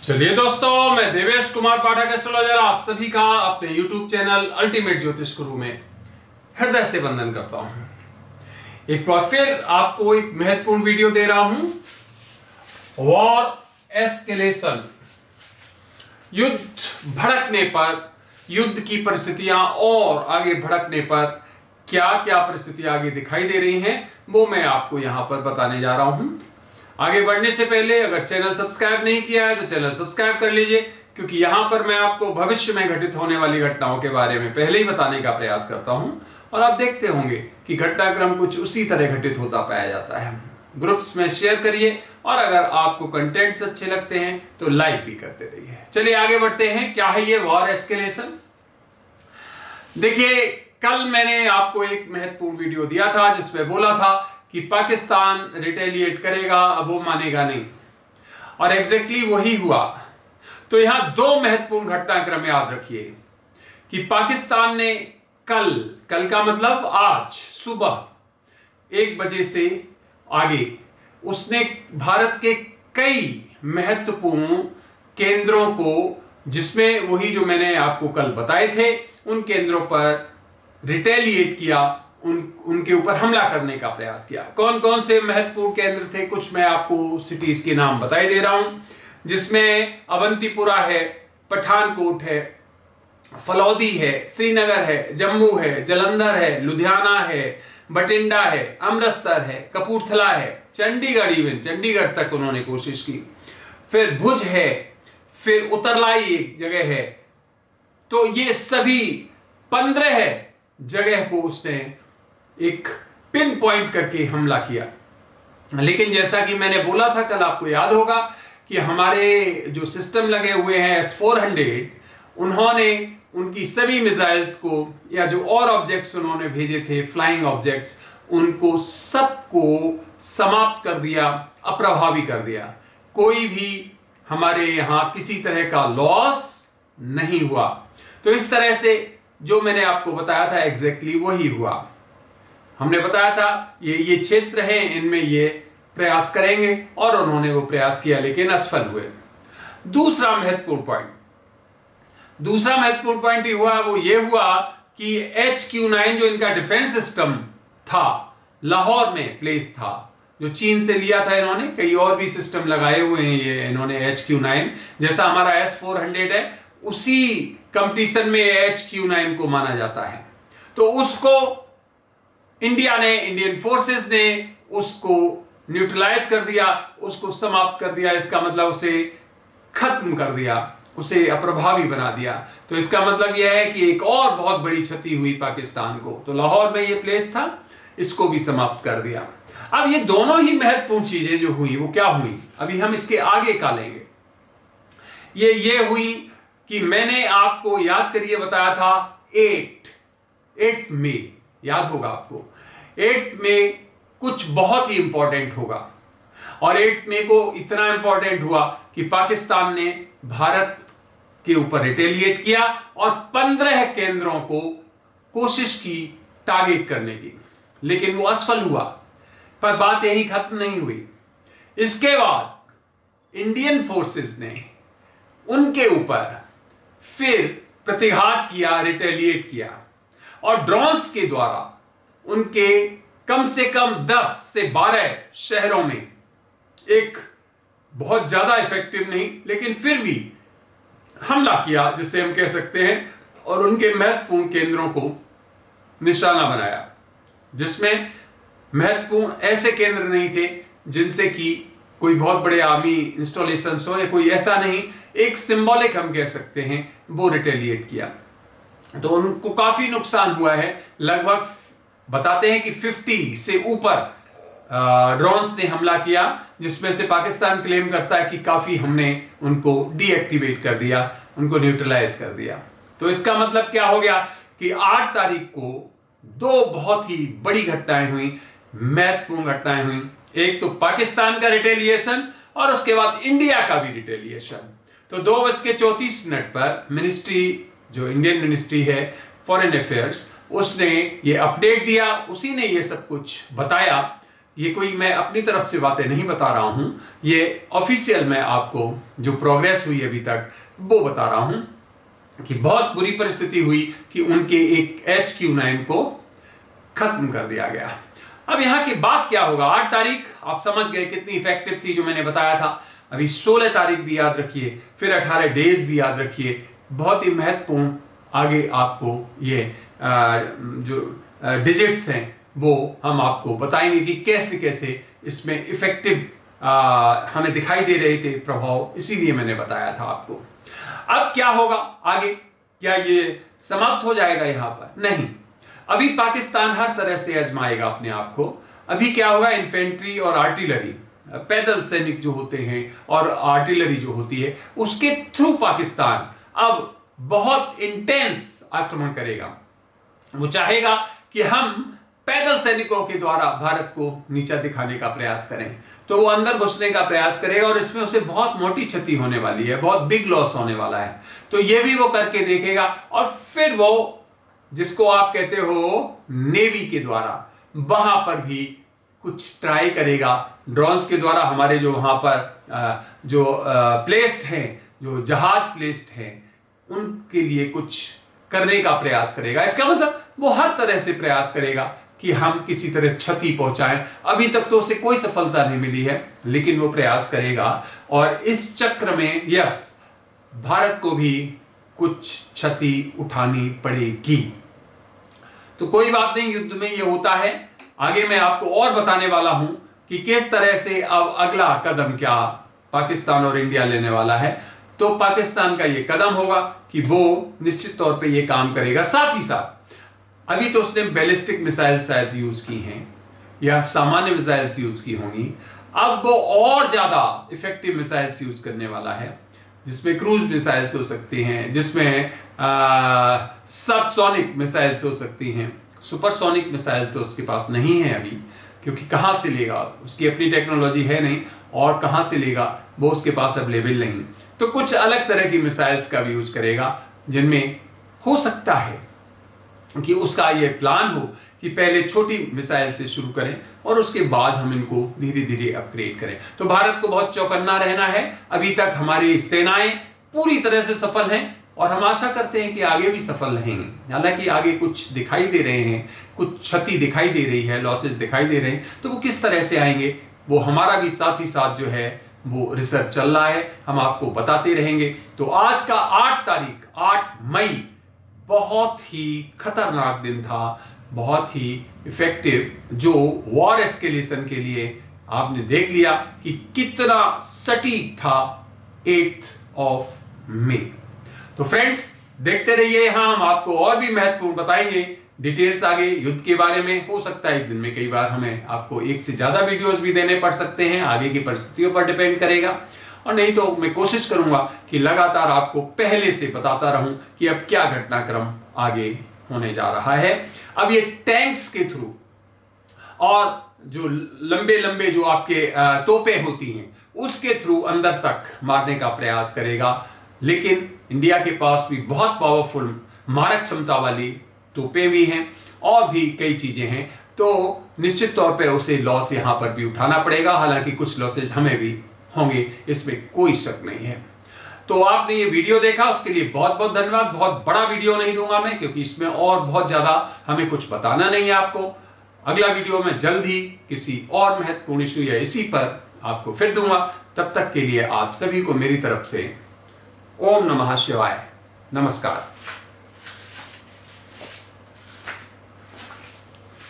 चलिए दोस्तों, मैं देवेश कुमार पाठक एस्ट्रोलॉजर आप सभी का अपने YouTube चैनल अल्टीमेट ज्योतिष गुरु में हृदय से वंदन करता हूं। एक बार फिर आपको एक महत्वपूर्ण वीडियो दे रहा हूं। वॉर एस्केलेशन, युद्ध भड़कने पर, युद्ध की परिस्थितियां और आगे भड़कने पर क्या क्या परिस्थितियां आगे दिखाई दे रही हैं, वो मैं आपको यहां पर बताने जा रहा हूं। आगे बढ़ने से पहले अगर चैनल सब्सक्राइब नहीं किया है तो चैनल सब्सक्राइब कर लीजिए, क्योंकि यहां पर मैं आपको भविष्य में घटित होने वाली घटनाओं के बारे में पहले ही बताने का प्रयास करता हूं और आप देखते होंगे कि घटनाक्रम कुछ उसी तरह घटित होता पाया जाता है। ग्रुप्स में शेयर करिए और अगर आपको कंटेंट्स अच्छे लगते हैं तो लाइक भी करते रहिए। चलिए आगे बढ़ते हैं। क्या है ये वॉर एस्केलेशन? देखिए, कल मैंने आपको एक महत्वपूर्ण वीडियो दिया था जिसमें बोला था कि पाकिस्तान रिटेलिएट करेगा, अब वो मानेगा नहीं, और एग्जैक्टली वही हुआ। तो यहां दो महत्वपूर्ण घटनाक्रम याद रखिए कि पाकिस्तान ने कल का मतलब आज सुबह 1 बजे से आगे उसने भारत के कई महत्वपूर्ण केंद्रों को, जिसमें वही जो मैंने आपको कल बताए थे, उन केंद्रों पर रिटेलिएट किया, उनके ऊपर हमला करने का प्रयास किया। कौन कौन से महत्वपूर्ण केंद्र थे, कुछ मैं आपको सिटीज के नाम बताई दे रहा हूं, जिसमें अवंतीपुरा है, पठानकोट है, फलौदी है, श्रीनगर है, जम्मू है, जलंधर है, लुधियाना है, बठिंडा है, अमृतसर है, कपूरथला है, चंडीगढ़, इवन चंडीगढ़ तक उन्होंने कोशिश की, फिर भुज है, फिर उतरलाई एक जगह है। तो ये सभी 15 जगह को उसने एक पिन पॉइंट करके हमला किया। लेकिन जैसा कि मैंने बोला था कल, आपको याद होगा कि हमारे जो सिस्टम लगे हुए हैं S-400, उन्होंने उनकी सभी मिसाइल्स को, या जो और ऑब्जेक्ट्स उन्होंने भेजे थे, फ्लाइंग ऑब्जेक्ट्स, उनको सबको समाप्त कर दिया, अप्रभावी कर दिया। कोई भी हमारे यहां किसी तरह का लॉस नहीं हुआ। तो इस तरह से जो मैंने आपको बताया था एग्जैक्टली वही हुआ। हमने बताया था ये क्षेत्र हैं, इनमें ये प्रयास करेंगे, और उन्होंने वो प्रयास किया लेकिन असफल हुए। दूसरा महत्वपूर्ण पॉइंट ये हुआ कि HQ-9 जो इनका डिफेंस सिस्टम था, लाहौर में प्लेस था, जो चीन से लिया था इन्होंने। कई और भी सिस्टम लगाए हुए हैं ये इन्होंने HQ-9, जैसा हमारा S-400 है, उसी कंपटीशन में HQ-9 को माना जाता है। तो उसको इंडियन फोर्सेस ने उसको न्यूट्रलाइज कर दिया, उसको समाप्त कर दिया। इसका मतलब उसे खत्म कर दिया, उसे अप्रभावी बना दिया। तो इसका मतलब यह है कि एक और बहुत बड़ी क्षति हुई पाकिस्तान को। तो लाहौर में यह प्लेस था, इसको भी समाप्त कर दिया। अब ये दोनों ही महत्वपूर्ण चीजें जो हुई वो क्या हुई, अभी हम इसके आगे का लेंगे। ये हुई कि मैंने आपको, याद करिए, बताया था 8 मई, याद होगा आपको, 8 मई कुछ बहुत ही इंपॉर्टेंट होगा। और 8 मई को इतना इंपॉर्टेंट हुआ कि पाकिस्तान ने भारत के ऊपर रिटेलिएट किया और 15 केंद्रों को कोशिश की टारगेट करने की, लेकिन वो असफल हुआ। पर बात यही खत्म नहीं हुई। इसके बाद इंडियन फोर्सेस ने उनके ऊपर फिर प्रतिघात किया, रिटेलिएट किया, और ड्रोन्स के द्वारा उनके कम से कम 10 से 12 शहरों में, एक बहुत ज्यादा इफेक्टिव नहीं लेकिन फिर भी हमला किया, जिसे हम कह सकते हैं, और उनके महत्वपूर्ण केंद्रों को निशाना बनाया, जिसमें महत्वपूर्ण ऐसे केंद्र नहीं थे जिनसे कि कोई बहुत बड़े आर्मी इंस्टॉलेशंस हो, या कोई ऐसा नहीं, एक सिंबॉलिक हम कह सकते हैं, वो रिटेलिएट किया। तो उनको काफी नुकसान हुआ है। लगभग बताते हैं कि 50 से ऊपर ड्रोन्स ने हमला किया, जिसमें से पाकिस्तान क्लेम करता है कि काफी हमने उनको डीएक्टिवेट कर दिया, उनको न्यूट्रलाइज कर दिया। तो इसका मतलब क्या हो गया कि 8 तारीख को 2 बहुत ही बड़ी घटनाएं हुई, महत्वपूर्ण घटनाएं हुई। एक तो पाकिस्तान का रिटेलिएशन और उसके बाद इंडिया का भी रिटेलिएशन। तो 2:34 पर मिनिस्ट्री, जो इंडियन मिनिस्ट्री है फॉरेन अफेयर्स, उसने ये अपडेट दिया, उसी ने ये सब कुछ बताया ये कोई मैं अपनी तरफ से बातें नहीं बता रहा हूं, ये ऑफिशियल मैं आपको जो प्रोग्रेस हुई अभी तक वो बता रहा हूं कि बहुत बुरी परिस्थिति हुई कि उनके एक HQ9 को खत्म कर दिया गया। अब यहां की बात क्या होगा, 8 तारीख आप समझ गए कितनी इफेक्टिव थी जो मैंने बताया था। अभी 16 तारीख भी याद रखिए, फिर 18 डेज भी याद रखिए। बहुत ही महत्वपूर्ण आगे आपको ये जो डिजिट्स हैं वो हम आपको बताएंगे कि कैसे कैसे इसमें इफेक्टिव हमें दिखाई दे रहे थे प्रभाव, इसीलिए मैंने बताया था आपको। अब क्या होगा आगे, क्या ये समाप्त हो जाएगा यहां पर? नहीं, अभी पाकिस्तान हर तरह से आजमाएगा अपने आप को। अभी क्या होगा, इन्फेंट्री और आर्टिलरी, पैदल सैनिक जो होते हैं और आर्टिलरी जो होती है, उसके थ्रू पाकिस्तान अब बहुत इंटेंस आक्रमण करेगा। वो चाहेगा कि हम पैदल सैनिकों के द्वारा भारत को नीचा दिखाने का प्रयास करें, तो वो अंदर घुसने का प्रयास करेगा और इसमें उसे बहुत मोटी क्षति होने वाली है, बहुत बिग लॉस होने वाला है। तो ये भी वो करके देखेगा और फिर वो जिसको आप कहते हो नेवी के द्वारा वहां पर भी कुछ ट्राई करेगा। ड्रोन्स के द्वारा हमारे जो वहां पर जो प्लेस्ड हैं, जो जहाज प्लेस्ड हैं, उनके लिए कुछ करने का प्रयास करेगा। इसका मतलब वो हर तरह से प्रयास करेगा कि हम किसी तरह क्षति पहुंचाएं। अभी तक तो उसे कोई सफलता नहीं मिली है, लेकिन वो प्रयास करेगा और इस चक्र में यस, भारत को भी कुछ क्षति उठानी पड़ेगी। तो कोई बात नहीं, युद्ध में ये होता है। आगे मैं आपको और बताने वाला हूं कि किस तरह से अब अगला कदम क्या पाकिस्तान और इंडिया लेने वाला है। तो पाकिस्तान का ये कदम होगा कि वो निश्चित तौर पे ये काम करेगा। साथ ही साथ अभी तो उसने बैलिस्टिक मिसाइल शायद यूज की हैं या सामान्य मिसाइल्स यूज की होंगी, अब वो और ज्यादा इफेक्टिव मिसाइल्स यूज करने वाला है, जिसमें क्रूज मिसाइल्स हो सकती हैं, जिसमें सबसोनिक मिसाइल्स हो सकती हैं। सुपरसोनिक मिसाइल्स तो उसके पास नहीं है अभी, क्योंकि कहां से लेगा, उसकी अपनी टेक्नोलॉजी है नहीं, और कहां से लेगा वो उसके पास अवेलेबल नहीं। तो कुछ अलग तरह की मिसाइल्स का भी यूज करेगा, जिनमें हो सकता है कि उसका ये प्लान हो कि पहले छोटी मिसाइल से शुरू करें और उसके बाद हम इनको धीरे धीरे अपग्रेड करें। तो भारत को बहुत चौकन्ना रहना है। अभी तक हमारी सेनाएं पूरी तरह से सफल हैं और हम आशा करते हैं कि आगे भी सफल रहेंगे। हालांकि आगे कुछ दिखाई दे रहे हैं, कुछ क्षति दिखाई दे रही है, लॉसेस दिखाई दे रहे हैं, तो वो किस तरह से आएंगे वो हमारा भी साथ ही साथ जो है वो रिसर्च चल रहा है, हम आपको बताते रहेंगे। तो आज का 8 तारीख 8 मई बहुत ही खतरनाक दिन था, बहुत ही इफेक्टिव, जो वॉर एस्केलेशन के लिए आपने देख लिया कि कितना सटीक था 8 मई। तो फ्रेंड्स देखते रहिए, यहां हम आपको और भी महत्वपूर्ण बताएंगे डिटेल्स आगे युद्ध के बारे में। हो सकता है एक दिन में कई बार हमें आपको एक से ज्यादा वीडियोस भी देने पड़ सकते हैं, आगे की परिस्थितियों पर डिपेंड करेगा, और नहीं तो मैं कोशिश करूंगा कि लगातार आपको पहले से बताता रहूं कि अब क्या घटनाक्रम आगे होने जा रहा है। अब ये टैंक्स के थ्रू और जो लंबे लंबे जो आपके तोपें होती हैं उसके थ्रू अंदर तक मारने का प्रयास करेगा। लेकिन इंडिया के पास भी बहुत पावरफुल मारक क्षमता वाली तोपें भी हैं और भी कई चीजें हैं, तो निश्चित तौर पे उसे लॉस यहां पर भी उठाना पड़ेगा। हालांकि कुछ लॉसेज हमें भी होंगे, इसमें कोई शक नहीं है। तो आपने ये वीडियो देखा उसके लिए बहुत बहुत धन्यवाद। बहुत बड़ा वीडियो नहीं दूंगा मैं, क्योंकि इसमें और बहुत ज्यादा हमें कुछ बताना नहीं है आपको। अगला वीडियो में जल्द ही किसी और महत्वपूर्ण इश्यू या इसी पर आपको फिर दूंगा। तब तक के लिए आप सभी को मेरी तरफ से ओम नमः शिवाय, नमस्कार।